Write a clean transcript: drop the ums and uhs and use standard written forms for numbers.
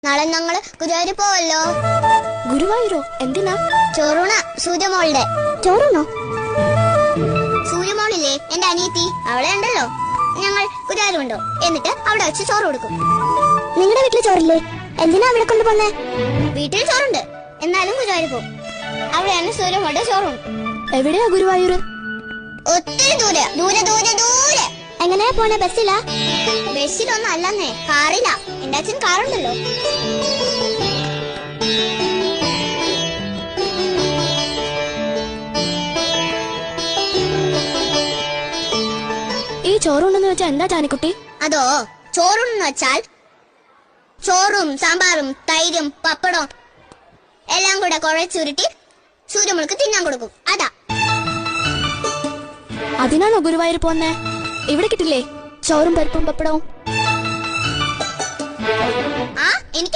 നാളെ ഞങ്ങള് ഗുരുവായൂർ പോവല്ലോ. ഗുരുവായൂരോ? എന്തിനാ? ചോറൂണ സൂര്യമോളുടെ. ചോറുണോ? സൂര്യമോളില്ലേ, എന്റെ അനിയത്തി, അവളെ ഉണ്ടല്ലോ. ഞങ്ങൾ ഗുരുവായൂർ കൊണ്ടോ, എന്നിട്ട് അവിടെ വെച്ച് ചോറ് കൊടുക്കും. നിങ്ങളുടെ വീട്ടിൽ ചോറില്ലേ? എന്തിനാ അവിടെ കൊണ്ടുപോന്നെ? വീട്ടിൽ ചോറുണ്ട്, എന്നാലും ഗുരുവായൂർ പോകും. അവിടെയാണ് സൂര്യമോളുടെ ചോറുണ്ട്. എവിടെയാ ഗുരുവായൂർ? ഒത്തിരി ദൂരെ ദൂരെ ദൂരെ ദൂരെ. എങ്ങനെയാ പോണേ? ബസ്സിലാ? ബസ്സിലൊന്നും അല്ലെന്നേ, കാറിലാ. എന്റെ അച്ഛൻ കാറുണ്ടല്ലോ. ഈ ചോറുണ്ടെന്ന് വെച്ചാ എന്താ ജാനിക്കുട്ടി? അതോ, ചോറുണ്ടെന്ന് വെച്ചാൽ ചോറും സാമ്പാറും തൈരും പപ്പടവും എല്ലാം കൂടെ കുഴച്ചുരുട്ടി സൂര്യമോൾക്ക് തിന്നാൻ കൊടുക്കും. അതാ. അതിനാണോ ഗുരുവായൂർ പോന്നേ? ഇവിടെ കിട്ടില്ലേ ചോറും പരിപ്പും പപ്പടവും? ആ, എനിക്ക്